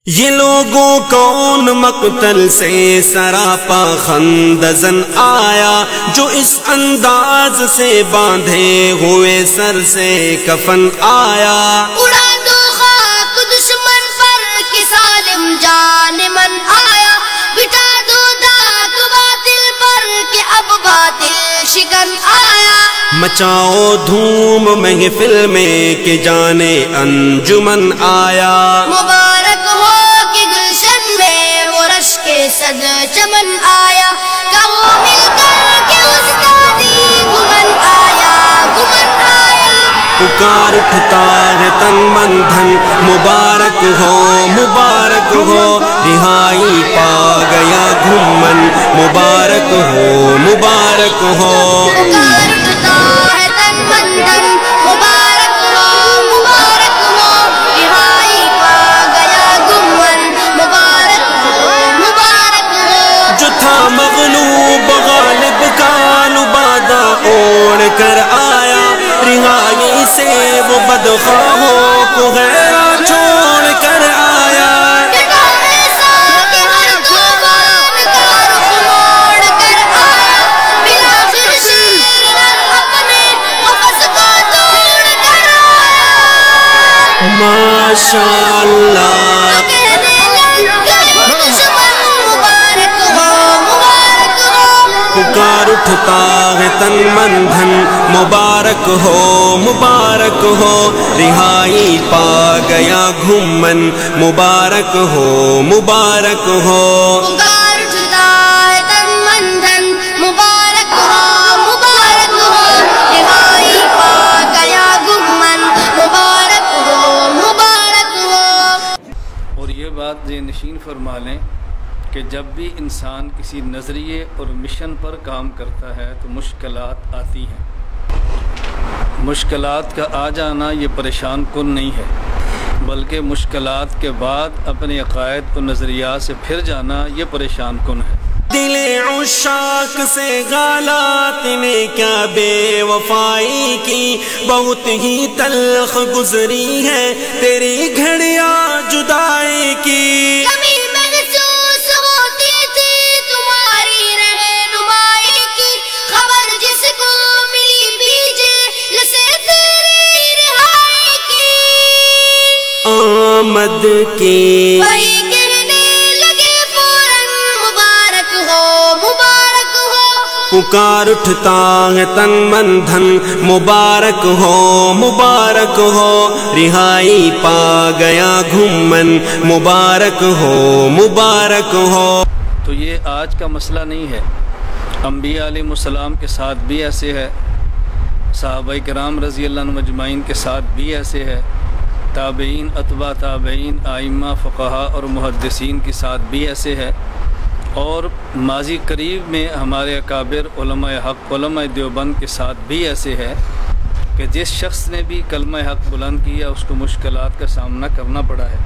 یہ لوگوں کون مقتل سے سراپا خندزن آیا، جو اس انداز سے باندھے ہوئے سر سے کفن آیا۔ اڑا دو خاک دشمن پر کہ سالم جان من آیا، بٹا دو داغ باطل پر کہ اب باطل شکن آیا۔ مچاؤ دھوم محفل میں کہ جانے انجمن آیا۔ مبارک ہو کہ گلشن میں وہ رش کے صد چمن آیا، کہو مل کر کہ استادی گمن آیا، گمن آیا۔ پکار اٹھتا ہے تن من دھن، مبارک ہو مبارک ہو، رہائی پا گیا گھومن، مبارک ہو مبارک ہو۔ پکار اٹھتا ہے تن من دھن، مبارک ہو مبارک ہو، رہائی پا گیا گمن، مبارک ہو مبارک ہو۔ جو تھا مغلوب غالب کا لبادہ اوڑھ کر آیا، رہائی سے وہ بدخواہوں کو غیرہ چھوڑ کر آیا۔ ماشاءاللہ پکار اٹھتا ہے تن من دھن، مبارک ہو مبارک ہو، رہائی پا گیا گھومن، مبارک ہو مبارک ہو۔ پکار اٹھتا ہے تن من دھن، مبارک ہو مبارک ہو، رہائی پا گیا گمن، مبارک ہو مبارک ہو۔ اور یہ بات ذہن نشین فرما لیں کہ جب بھی انسان کسی نظریے اور مشن پر کام کرتا ہے تو مشکلات آتی ہیں۔ مشکلات کا آ جانا یہ پریشان کن نہیں ہے، بلکہ مشکلات کے بعد اپنے عقائد و نظریات سے پھر جانا یہ پریشان کن ہے۔ دل عشاق سے غالات نے کیا بے وفائی کی، بہت ہی تلخ گزری ہے تیری گھڑیاں جدائی کی۔ کمی محسوس ہوتی تھی تمہاری رہنمائی کی، خبر جس کو ملی بیجے سے تیری رہائی کی، آمد کی وہی کہنے لگے فوراً مبارک ہو مبارک ہو۔ پکار اٹھتا ہے تن من دھن، مبارک ہو مبارک ہو، رہائی پا گیا گھومن، مبارک ہو مبارک ہو۔ تو یہ آج کا مسئلہ نہیں ہے، انبیاء علیہ السلام کے ساتھ بھی ایسے ہے، صحابہ کرام رضی اللہ عنہم اجمعین کے ساتھ بھی ایسے ہے، تابعین اتباع تابعین ائمہ فقہاء اور محدثین کے ساتھ بھی ایسے ہے، اور ماضی قریب میں ہمارے اکابر علماء حق علماء دیوبند کے ساتھ بھی ایسے ہے کہ جس شخص نے بھی کلمہ حق بلند کیا اس کو مشکلات کا سامنا کرنا پڑا ہے۔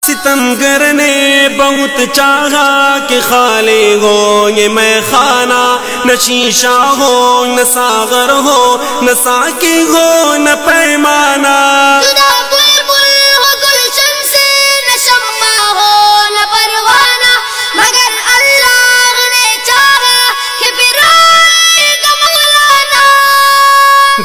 ستمگر نے بہت چاہا کہ خالی ہو یہ میں خانہ، نہ شیشہ ہو نہ ساغر ہو، نہ ساقی ہو نہ پیمانہ۔ جدا بلبل ہو گلشن سے، نہ شمع ہو نہ پروانہ، مگر اللہ نے چاہا کہ پھر آئے گا مولانا۔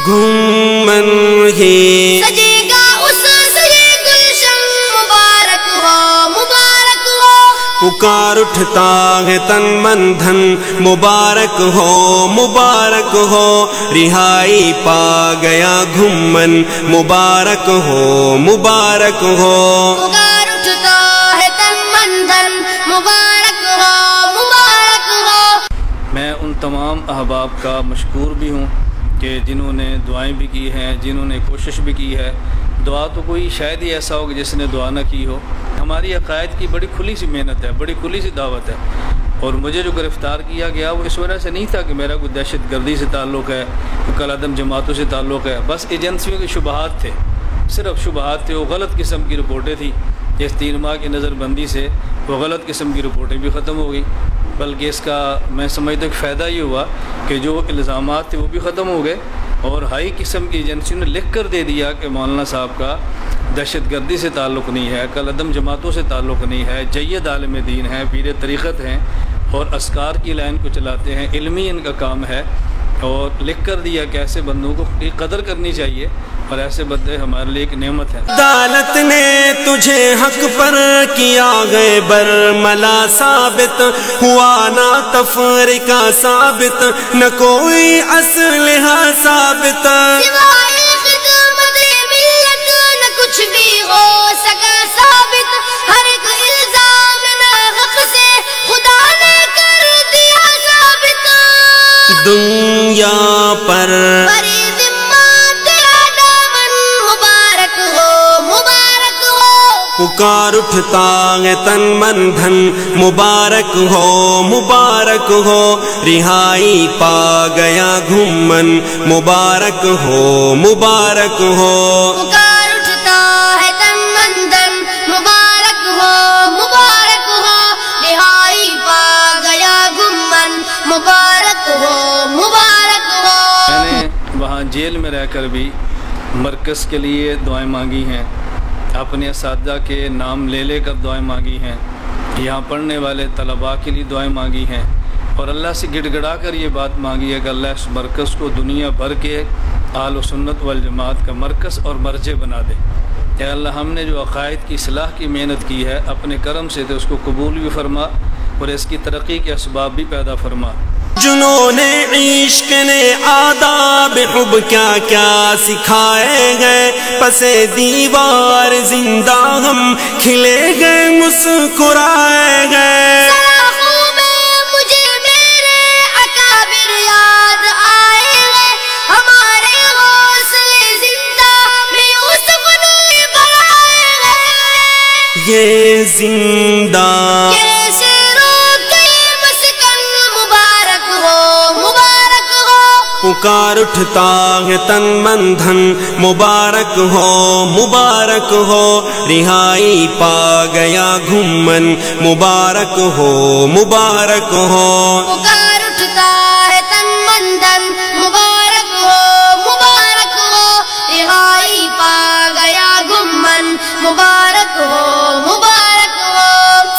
گھومن ہی سجے گا اس سے یہ گلشن، مبارک ہو مبارک ہو۔ پکار اٹھتا ہے تن من دھن، مبارک ہو مبارک ہو، رہائی پا گیا گھومن، مبارک ہو مبارک ہو۔ پکار اٹھتا ہے تن من دھن، مبارک ہو مبارک ہو۔ میں ان تمام احباب کا مشکور بھی ہوں کہ جنہوں نے دعائیں بھی کی ہیں، جنہوں نے کوشش بھی کی ہے۔ دعا تو کوئی شاید ہی ایسا ہو کہ جس نے دعا نہ کی ہو۔ ہماری عقائد کی بڑی کھلی سی محنت ہے، بڑی کھلی سی دعوت ہے، اور مجھے جو گرفتار کیا گیا وہ اس وجہ سے نہیں تھا کہ میرا کوئی دہشت گردی سے تعلق ہے، کوئی کالعدم جماعتوں سے تعلق ہے، بس ایجنسیوں کے شبہات تھے، صرف شبہات تھے۔ وہ غلط قسم کی رپورٹیں تھیں، اس 3 ماہ کی نظر بندی سے وہ غلط قسم کی رپورٹیں بھی ختم ہو گئی، بلکہ اس کا میں سمجھتا ہوں کہ فائدہ یہ ہوا کہ جو الزامات تھے وہ بھی ختم ہو گئے، اور ہائی قسم کی ایجنسیوں نے لکھ کر دے دیا کہ مولانا صاحب کا دہشت گردی سے تعلق نہیں ہے، کل عدم جماعتوں سے تعلق نہیں ہے، جید عالم دین ہیں، پیر طریقت ہیں اور اسکار کی لائن کو چلاتے ہیں، علمی ان کا کام ہے، اور لکھ کر دیا کہ ایسے بندوں کو قدر کرنی چاہیے اور ایسے بندے ہمارے لیے ایک نعمت ہے۔ عدالت نے تجھے حق پر کیا گئے برملا ثابت، ہوا نہ تفریقہ ثابت، نہ کوئی اسلحہ ثابت، سوائے خدمت ملت نہ کچھ بھی ہو سکا ثابت، ہر ایک الزام ناحق سے خدا نے کر دیا ثابت، دنیا پر بری ذمہ تیرا دامن مبارک ہو، مبارک ہو، پکار اٹھتا ہے تن من دھن، مبارک ہو مبارک ہو، رہائی پا گیا گھمن، مبارک ہو مبارک ہو، پکار اٹھتا ہے تن من دھن، مبارک ہو، مبارک ہو، رہائی پا گیا گمن، مبارک ہو، مبارک ہو۔ میں نے وہاں جیل میں رہ کر بھی مرکز کے لیے دعائیں مانگی ہیں، اپنے اساتذہ کے نام لے کر دعائیں مانگی ہیں، یہاں پڑھنے والے طلباء کے لیے دعائیں مانگی ہیں، اور اللہ سے گڑ گڑا کر یہ بات مانگی ہے کہ اللہ اس مرکز کو دنیا بھر کے اہل سنت والجماعت کا مرکز اور مرجع بنا دے۔ اے اللہ، ہم نے جو عقائد کی اصلاح کی محنت کی ہے اپنے کرم سے تو اس کو قبول بھی فرما اور اس کی ترقی کے اسباب بھی پیدا فرما۔ جنون عشق نے آداب حب کیا کیا سکھائے گئے، پس دیوار زندہ ہم کھلے گئے مسکرائے گئے، سلاخوں میں مجھے میرے اکابر یاد آئے گئے، ہمارے حوصلے زندہ میں یوسف نے بڑھائے گئے، یہ زندہ کیسے روکے مسکن مبارک ہو، مبارک ہو، پکار اٹھتا ہے تن من دھن، مبارک ہو مبارک ہو، رہائی پا گیا گھمن، مبارک ہو مبارک ہو، پکار اٹھتا ہے تن من دھن، مبارک ہو، مبارک ہو، رہائی پا گیا گمن، مبارک ہو، مبارک ہو،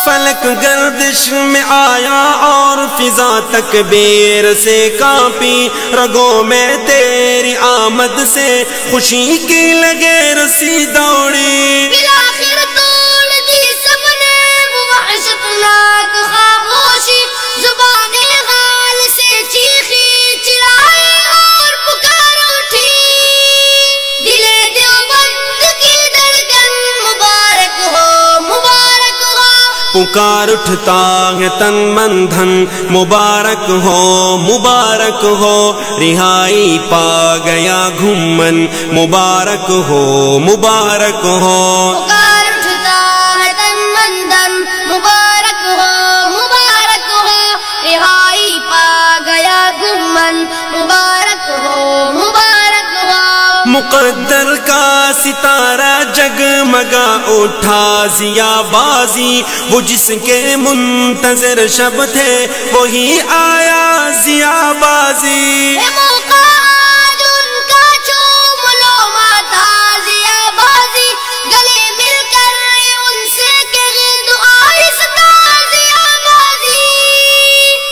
فلک گردش میں آیا اور فضا تکبیر سے کانپی، رگوں میں تیری آمد سے خوشی کی لگے رسی دوڑی، بالآخر توڑ دی سب نے وہ وحشتناک خاموشی، زبان غال سے چیخی چلائے اور پکار اٹھی، دل دیوبند کی دھڑکن مبارک ہو، مبارک ہو، پکار اٹھتا ہے تن من دھن، مبارک ہو مبارک ہو، رہائی پا گیا گھمن، مبارک ہو مبارک ہو، پکار اٹھتا ہے تن من دھن، مبارک ہو، مبارک ہو، رہائی پا گیا گمن، مبارک ہو، مبارک ہو، مقدر کا ستارہ جگمگا اٹھا ضیا بازی، وہ جس کے منتظر شب تھے وہی آیا ضیا بازی، یہ موقع آج ان کا چوم لو ماتا ضیا بازی، گلے مل کر ان سے کہ دعا استا ضیا بازی،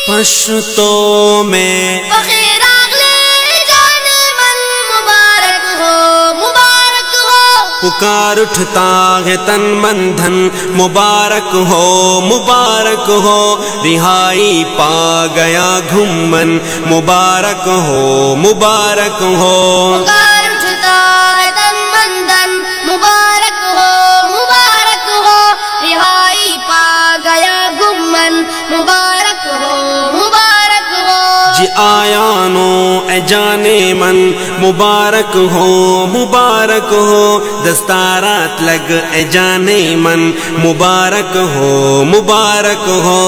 پشتوں میں بخیر اگلے جانے من مبارک ہو، مبارک ہو، پکار اٹھتا ہے تن من دھن، مبارک ہو مبارک ہو، رہائی پا گیا گھمن، مبارک ہو مبارک ہو، پکار اٹھتا ہے تن من دھن، مبارک ہو، مبارک ہو، رہائی پا گیا گمن، مبارک ہو، مبارک ہو، جی آیا نو اے جانے من، مبارک ہو مبارک ہو، دستارات لگ اے جانے من، مبارک ہو مبارک ہو،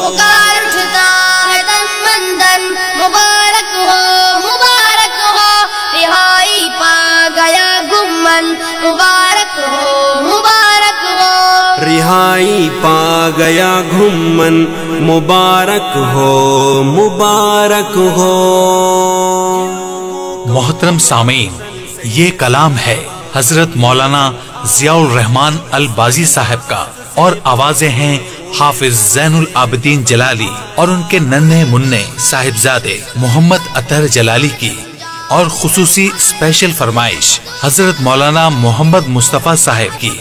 پکار اٹھتا ہے تن من دھن، مبارک ہو، مبارک ہو، رہائی پا گیا گمن، مبارک ہو، مبارک ہو، رہائی پا گیا گھمن، مبارک ہو مبارک ہو۔ محترم سامعین، یہ کلام ہے حضرت مولانا ضیاء الرحمن البازی صاحب کا، اور آوازیں ہیں حافظ زین العابدین جلالی اور ان کے ننھے منع صاحبزادے محمد اطہر جلالی کی، اور خصوصی اسپیشل فرمائش حضرت مولانا محمد مصطفیٰ صاحب کی۔